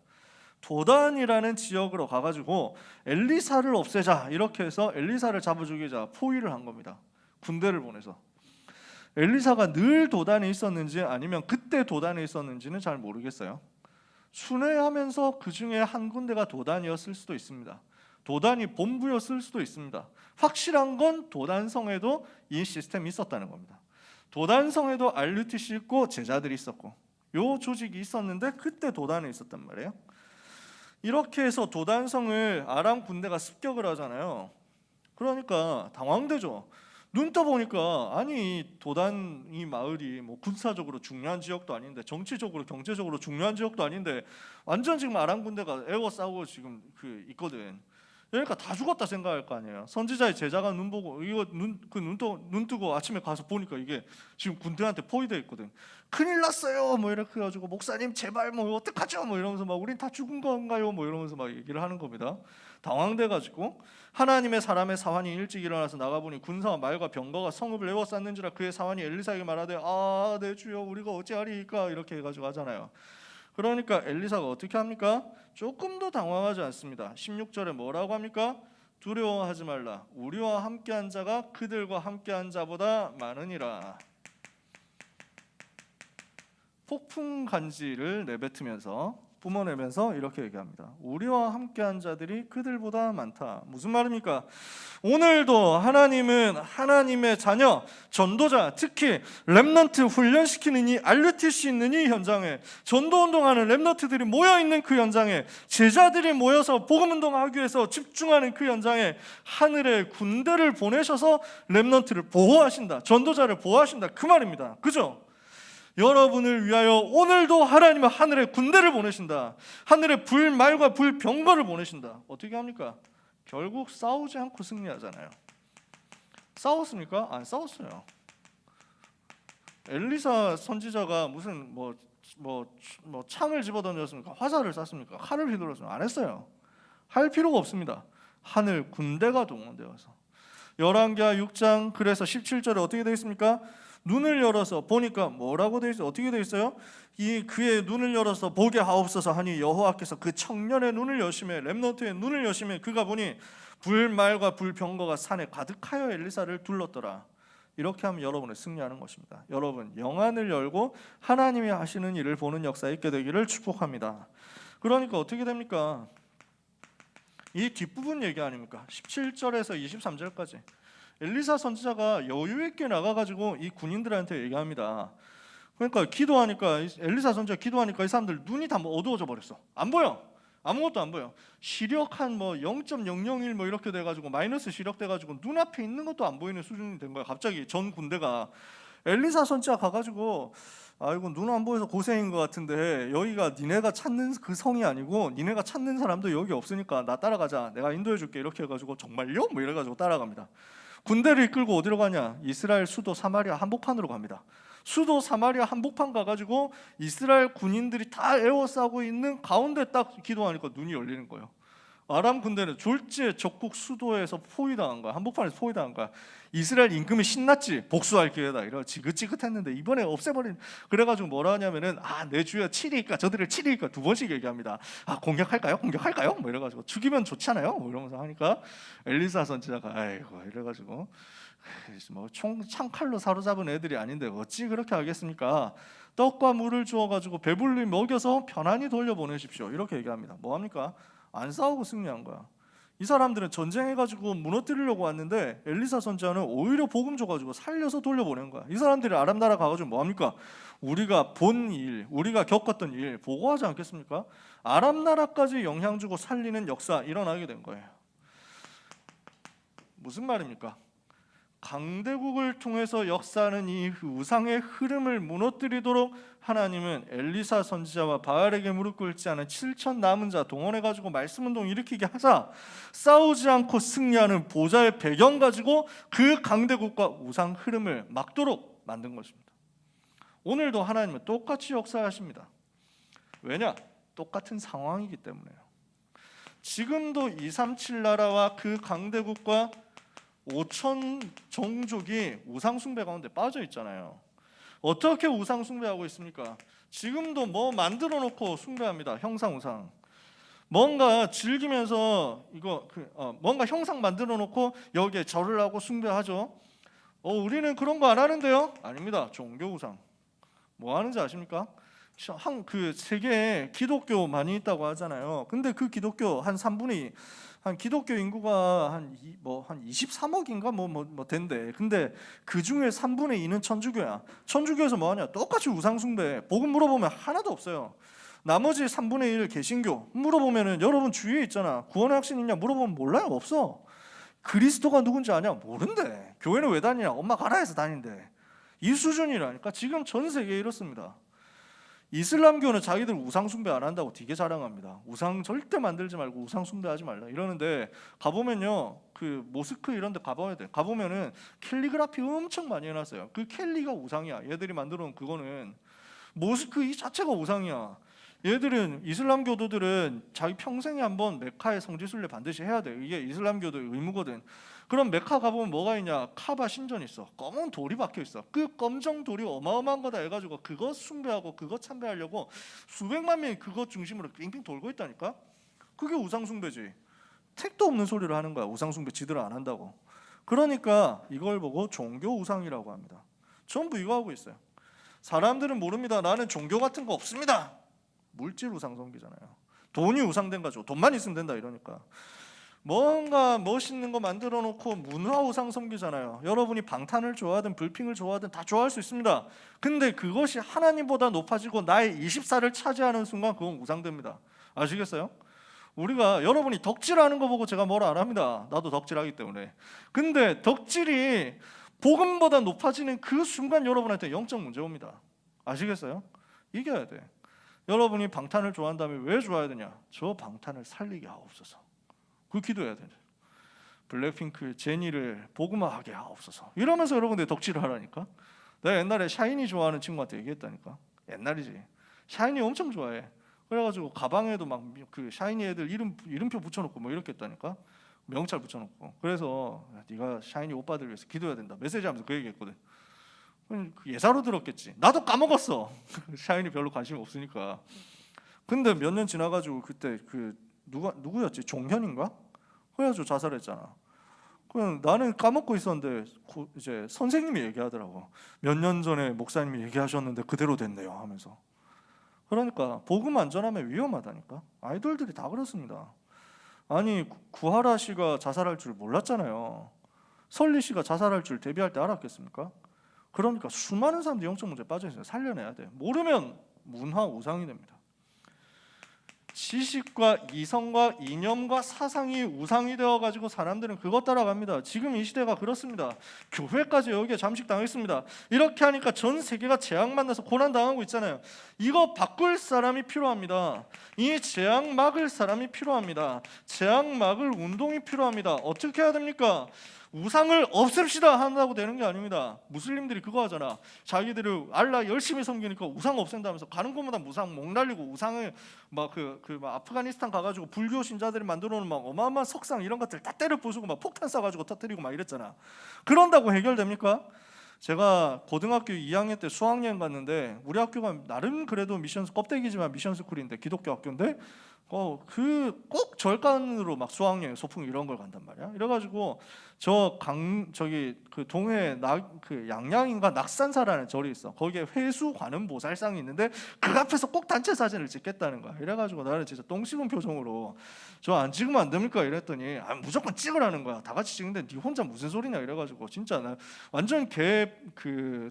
Speaker 1: 도단이라는 지역으로 가가지고 엘리사를 없애자, 이렇게 해서 엘리사를 잡아주기자 포위를 한 겁니다. 군대를 보내서. 엘리사가 늘 도단에 있었는지 아니면 그때 도단에 있었는지는 잘 모르겠어요. 순회하면서 그 중에 한 군데가 도단이었을 수도 있습니다. 도단이 본부였을 수도 있습니다. 확실한 건 도단성에도 이 시스템이 있었다는 겁니다. 도단성에도 RUTC 있고 제자들이 있었고 요 조직이 있었는데 그때 도단에 있었단 말이에요. 이렇게 해서 도단성을 아람 군대가 습격을 하잖아요. 그러니까 당황되죠. 눈 떠보니까 아니 도단 이 마을이 뭐 군사적으로 중요한 지역도 아닌데 정치적으로 경제적으로 중요한 지역도 아닌데 완전 지금 아람 군대가 에워싸고 지금 있거든. 그러니까 다 죽었다 생각할 거 아니에요. 선지자의 제자가 눈 보고 이거 눈 뜨고 아침에 가서 보니까 이게 지금 군대한테 포위되어 있거든. 큰일 났어요 뭐 이렇게 해가지고 목사님 제발 뭐 어떡하죠 뭐 이러면서 막 우린 다 죽은 건가요 뭐 이러면서 막 얘기를 하는 겁니다. 당황돼가지고 하나님의 사람의 사환이 일찍 일어나서 나가보니 군사와 말과 병거가 성읍을 에워쌌는지라 그의 사환이 엘리사에게 말하되 아 내 주여 우리가 어찌하리이까 이렇게 해가지고 하잖아요. 그러니까 엘리사가 어떻게 합니까? 조금도 당황하지 않습니다. 16절에 뭐라고 합니까? 두려워하지 말라. 우리와 함께한 자가 그들과 함께한 자보다 많으니라. 폭풍 간지를 내뱉으면서 뿜어내면서 이렇게 얘기합니다. 우리와 함께한 자들이 그들보다 많다. 무슨 말입니까? 오늘도 하나님은 하나님의 자녀, 전도자, 특히 렘넌트 훈련시키는 이 RUTC 있는 이 현장에, 전도운동하는 렘넌트들이 모여있는 그 현장에, 제자들이 모여서 복음운동하기 위해서 집중하는 그 현장에 하늘의 군대를 보내셔서 렘넌트를 보호하신다, 전도자를 보호하신다, 그 말입니다. 그죠? 여러분을 위하여 오늘도 하나님은 하늘의 군대를 보내신다. 하늘의 불말과 불병거를 보내신다. 어떻게 합니까? 결국 싸우지 않고 승리하잖아요. 싸웠습니까? 안 싸웠어요. 엘리사 선지자가 무슨 창을 집어던졌습니까? 화살을 쐈습니까? 칼을 휘둘렀습니까? 안 했어요. 할 필요가 없습니다. 하늘 군대가 동원되어서. 열왕기하 6장 그래서 17절에 어떻게 되어 있습니까? 눈을 열어서 보니까 뭐라고 되어 있어요? 어떻게 되어 있어요? 이 그의 눈을 열어서 보게 하옵소서 하니 여호와께서 그 청년의 눈을 여시매 렘넌트의 눈을 여시매 그가 보니 불말과 불병거가 산에 가득하여 엘리사를 둘렀더라. 이렇게 하면 여러분은 승리하는 것입니다. 여러분 영안을 열고 하나님이 하시는 일을 보는 역사에 있게 되기를 축복합니다. 그러니까 어떻게 됩니까? 이 뒷부분 얘기 아닙니까? 17절에서 23절까지 엘리사 선지자가 여유 있게 나가가지고 이 군인들한테 얘기합니다. 그러니까 기도하니까 엘리사 선지자 기도하니까 이 사람들 눈이 다 어두워져 버렸어. 안 보여. 아무것도 안 보여. 시력 한 0.001 이렇게 돼가지고 마이너스 시력 돼가지고 눈앞에 있는 것도 안 보이는 수준이 된 거야. 갑자기 전 군대가 엘리사 선지자 가가지고 아이고 눈 안 보여서 고생인 것 같은데 여기가 니네가 찾는 그 성이 아니고 니네가 찾는 사람도 여기 없으니까 나 따라가자. 내가 인도해줄게. 이렇게 해가지고 정말요? 이래가지고 따라갑니다. 군대를 이끌고 어디로 가냐? 이스라엘 수도 사마리아 한복판으로 갑니다. 수도 사마리아 한복판 가가지고 이스라엘 군인들이 다 에워싸고 있는 가운데 딱 기도하니까 눈이 열리는 거예요. 아람 군대는 졸지에 적국 수도에서 포위당한 거야. 한복판에서 포위당한 거야. 이스라엘 임금이 신났지. 복수할 기회다. 이러 지긋지긋했는데 이번에 없애버린. 그래가지고 뭐라 하냐면은 내 주여 치리니까 저들을 치리니까 두 번씩 얘기합니다. 공격할까요? 이래가지고 죽이면 좋잖아요. 이러면서 하니까 엘리사 선지자가 아이고 이래가지고 창칼로 사로잡은 애들이 아닌데 어찌 그렇게 하겠습니까? 떡과 물을 주어가지고 배불리 먹여서 편안히 돌려보내십시오. 이렇게 얘기합니다. 뭐합니까? 안 싸우고 승리한 거야. 이 사람들은 전쟁해가지고 무너뜨리려고 왔는데 엘리사 선지자는 오히려 복음 줘가지고 살려서 돌려보낸 거야. 이 사람들이 아람 나라 가가지고 뭐합니까? 우리가 본 일, 우리가 겪었던 일 보고하지 않겠습니까? 아람 나라까지 영향 주고 살리는 역사 일어나게 된 거예요. 무슨 말입니까? 강대국을 통해서 역사하는 이 우상의 흐름을 무너뜨리도록 하나님은 엘리사 선지자와 바알에게 무릎 꿇지 않은 7천 남은 자 동원해가지고 말씀운동 일으키게 하자 싸우지 않고 승리하는 보좌의 배경 가지고 그 강대국과 우상 흐름을 막도록 만든 것입니다. 오늘도 하나님은 똑같이 역사하십니다. 왜냐? 똑같은 상황이기 때문에요. 지금도 237 나라와 그 강대국과 5천 종족이 우상 숭배 가운데 빠져 있잖아요. 어떻게 우상 숭배하고 있습니까? 지금도 뭐 만들어 놓고 숭배합니다. 형상 우상. 뭔가 즐기면서 뭔가 형상 만들어 놓고 여기에 절을 하고 숭배하죠. 우리는 그런 거 안 하는데요? 아닙니다. 종교 우상. 뭐 하는지 아십니까? 그 세계에 기독교 많이 있다고 하잖아요. 근데 그 기독교 한 3분의 한 기독교 인구가 한 23억인가 뭐 된대. 근데 그 중에 3분의 2는 천주교야. 천주교에서 뭐 하냐? 똑같이 우상 숭배. 복음 물어보면 하나도 없어요. 나머지 3분의 1 개신교 물어보면은 여러분 주위에 있잖아. 구원의 확신 있냐 물어보면 몰라요. 없어. 그리스도가 누군지 아냐? 모른대. 교회는 왜 다니냐? 엄마 가라 해서 다닌대. 이 수준이라니까. 지금 전 세계에 이렇습니다. 이슬람교는 자기들 우상 숭배 안 한다고 되게 자랑합니다. 우상 절대 만들지 말고 우상 숭배하지 말라 이러는데 가보면요, 그 모스크 이런 데 가봐야 돼. 가보면은 캘리그라피 엄청 많이 해놨어요. 그 캘리가 우상이야. 얘들이 만들어 놓은 그거는 모스크 이 자체가 우상이야. 얘들은 이슬람교도들은 자기 평생에 한번 메카의 성지순례 반드시 해야 돼. 이게 이슬람교도 의무거든. 그럼 메카 가보면 뭐가 있냐? 카바 신전 있어. 검은 돌이 박혀 있어. 그 검정 돌이 어마어마한 거다 해가지고 그거 숭배하고 그거 참배하려고 수백만 명이 그것 중심으로 빙빙 돌고 있다니까. 그게 우상 숭배지. 택도 없는 소리를 하는 거야. 우상 숭배 지들 안 한다고. 그러니까 이걸 보고 종교 우상이라고 합니다. 전부 이거 하고 있어요. 사람들은 모릅니다. 나는 종교 같은 거 없습니다. 물질 우상 섬기잖아요. 돈이 우상된 거죠. 돈만 있으면 된다 이러니까. 뭔가 멋있는 거 만들어 놓고 문화 우상 섬기잖아요. 여러분이 방탄을 좋아하든 불핑을 좋아하든 다 좋아할 수 있습니다. 근데 그것이 하나님보다 높아지고 나의 24를 차지하는 순간 그건 우상됩니다. 아시겠어요? 우리가 여러분이 덕질하는 거 보고 제가 뭐라 안 합니다. 나도 덕질하기 때문에. 근데 덕질이 복음보다 높아지는 그 순간 여러분한테 영적 문제 옵니다. 아시겠어요? 이겨야 돼. 여러분이 방탄을 좋아한다면 왜 좋아해야 되냐? 저 방탄을 살리게 하옵소서. 그 기도해야 돼. 블랙핑크 제니를 복음화하게 하옵소서. 이러면서 여러분들 덕질을 하라니까. 내가 옛날에 샤이니 좋아하는 친구한테 얘기했다니까. 옛날이지. 샤이니 엄청 좋아해. 그래가지고 가방에도 막 그 샤이니 애들 이름표 붙여놓고 뭐 이렇게 했다니까. 명찰 붙여놓고. 그래서 네가 샤이니 오빠들 위해서 기도해야 된다. 메시지하면서 그 얘기했거든. 예사로 들었겠지. 나도 까먹었어. 샤이니 별로 관심이 없으니까. 근데 몇 년 지나가지고 그때 그 누구였지? 종현인가? 그래가지고 자살했잖아. 그냥 나는 까먹고 있었는데 이제 선생님이 얘기하더라고. 몇 년 전에 목사님이 얘기하셨는데 그대로 됐네요 하면서. 그러니까 복음 안 전하면 위험하다니까. 아이돌들이 다 그렇습니다. 아니 구하라 씨가 자살할 줄 몰랐잖아요. 설리 씨가 자살할 줄 데뷔할 때 알았겠습니까? 그러니까 수많은 사람들이 영적 문제에 빠져 있어요. 살려내야 돼. 모르면 문화 우상이 됩니다. 지식과 이성과 이념과 사상이 우상이 되어가지고 사람들은 그것 따라갑니다. 지금 이 시대가 그렇습니다. 교회까지 여기에 잠식당했습니다. 이렇게 하니까 전 세계가 재앙 만나서 고난당하고 있잖아요. 이거 바꿀 사람이 필요합니다. 이 재앙 막을 사람이 필요합니다. 재앙 막을 운동이 필요합니다. 어떻게 해야 됩니까? 우상을 없앱시다 한다고 되는 게 아닙니다. 무슬림들이 그거 하잖아. 자기들을 알라 열심히 섬기니까 우상 없앤다면서 가는 곳마다 우상 목 날리고 우상을 막 아프가니스탄 가가지고 불교 신자들이 만들어놓은 막 어마어마한 석상 이런 것들 다 때려 부수고 막 폭탄 쏴가지고 터뜨리고 막 이랬잖아. 그런다고 해결됩니까? 제가 고등학교 2학년 때 수학여행 갔는데 우리 학교가 나름 그래도 미션스 껍데기지만 미션스쿨인데 기독교 학교인데 꼭 절간으로 막 수학여행, 소풍 이런 걸 간단 말이야. 이래가지고 저기 그 동해 그 양양인가 낙산사라는 절이 있어. 거기에 회수 관음 보살상이 있는데 그 앞에서 꼭 단체 사진을 찍겠다는 거야. 이래가지고 나는 진짜 똥 씹은 표정으로 저 안 찍으면 안 됩니까? 이랬더니 무조건 찍으라는 거야. 다 같이 찍는데 네 혼자 무슨 소리냐 이래가지고 진짜 나 완전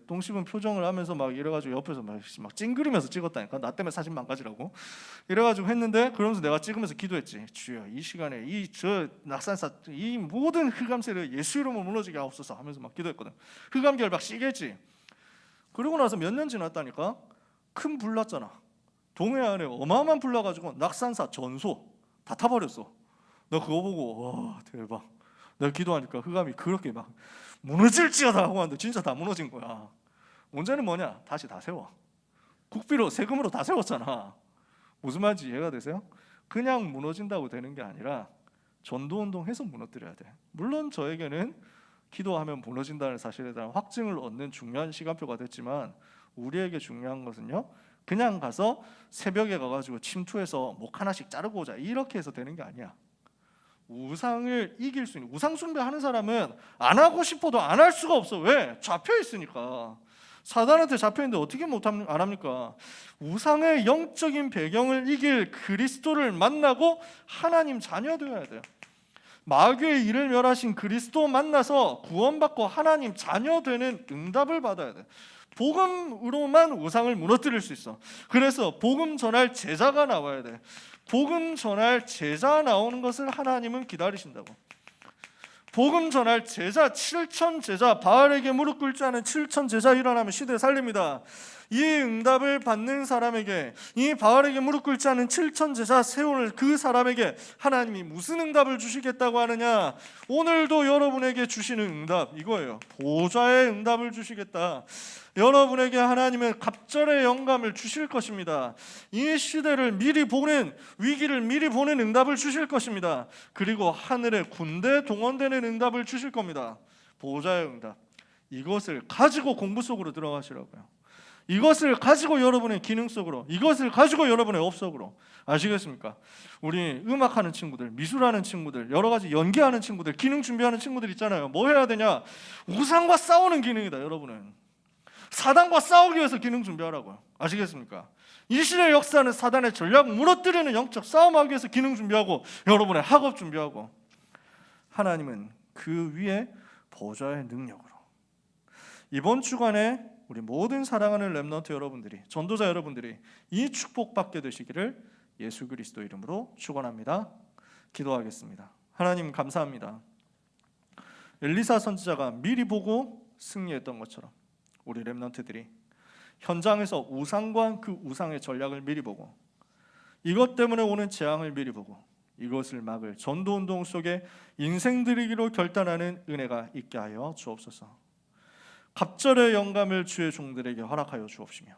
Speaker 1: 똥 씹은 표정을 하면서 막 이래가지고 옆에서 막 찡그리면서 찍었다니까. 나 때문에 사진 망가지라고. 이래가지고 했는데 그러면서 내가 찍으면서 기도했지. 주여 이 시간에 저 낙산사 이 모든 흑암세를 예수 이름으로 무너지게 하옵소서 하면서 막 기도했거든. 흑암결박 시겠지. 그러고 나서 몇 년 지났다니까 큰 불 났잖아. 동해안에 어마어마한 불 나가지고 낙산사 전소 다 타버렸어. 나 그거 보고 와 대박. 내가 기도하니까 흑암이 그렇게 막 무너질지어다 하고 왔는데 진짜 다 무너진 거야. 문제는 뭐냐? 다시 다 세워. 국비로 세금으로 다 세웠잖아. 무슨 말인지 이해가 되세요? 그냥 무너진다고 되는 게 아니라 전도운동해서 무너뜨려야 돼. 물론 저에게는 기도하면 무너진다는 사실에 대한 확증을 얻는 중요한 시간표가 됐지만 우리에게 중요한 것은요, 그냥 가서 새벽에 가가지고 침투해서 목 하나씩 자르고 오자 이렇게 해서 되는 게 아니야. 우상을 이길 수 있는, 우상 숭배하는 사람은 안 하고 싶어도 안 할 수가 없어. 왜? 잡혀 있으니까. 사단한테 잡혀있는데 어떻게 안 합니까? 우상의 영적인 배경을 이길 그리스도를 만나고 하나님 자녀 되어야 돼요. 마귀의 일을 멸하신 그리스도 만나서 구원받고 하나님 자녀 되는 응답을 받아야 돼. 복음으로만 우상을 무너뜨릴 수 있어. 그래서 복음 전할 제자가 나와야 돼. 복음 전할 제자 나오는 것을 하나님은 기다리신다고. 복음 전할 제자 7천 제자, 바알에게 무릎 꿇지 않은 7천 제자 일어나면 시대 살립니다. 이 응답을 받는 사람에게, 이 바알에게 무릎 꿇지 않은 7천 제자 세울 그 사람에게 하나님이 무슨 응답을 주시겠다고 하느냐? 오늘도 여러분에게 주시는 응답 이거예요. 보좌의 응답을 주시겠다. 여러분에게 하나님은 갑절의 영감을 주실 것입니다. 이 시대를 미리 보는, 위기를 미리 보는 응답을 주실 것입니다. 그리고 하늘의 군대 동원되는 응답을 주실 겁니다. 보좌의 응답. 이것을 가지고 공부 속으로 들어가시라고요. 이것을 가지고 여러분의 기능 속으로, 이것을 가지고 여러분의 업 속으로. 아시겠습니까? 우리 음악하는 친구들, 미술하는 친구들, 여러 가지 연기하는 친구들, 기능 준비하는 친구들 있잖아요. 뭐 해야 되냐? 우상과 싸우는 기능이다. 여러분은 사단과 싸우기 위해서 기능 준비하라고요. 아시겠습니까? 이 시대의 역사는 사단의 전략 무너뜨리는 영적 싸움하기 위해서 기능 준비하고 여러분의 학업 준비하고, 하나님은 그 위에 보좌의 능력으로. 이번 주간에 우리 모든 사랑하는 렘넌트 여러분들이, 전도자 여러분들이 이 축복받게 되시기를 예수 그리스도 이름으로 축원합니다. 기도하겠습니다. 하나님 감사합니다. 엘리사 선지자가 미리 보고 승리했던 것처럼 우리 렘넌트들이 현장에서 우상과 그 우상의 전략을 미리 보고, 이것 때문에 오는 재앙을 미리 보고 이것을 막을 전도운동 속에 인생 드리기로 결단하는 은혜가 있게 하여 주옵소서. 갑절의 영감을 주의 종들에게 허락하여 주옵시며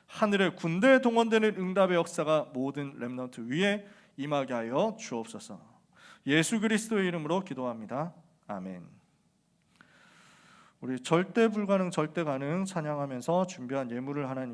Speaker 1: 하늘의 군대에 동원되는 응답의 역사가 모든 렘넌트 위에 임하게 하여 주옵소서. 예수 그리스도의 이름으로 기도합니다. 아멘. 우리 절대 불가능 절대 가능 찬양하면서 준비한 예물을 하나님께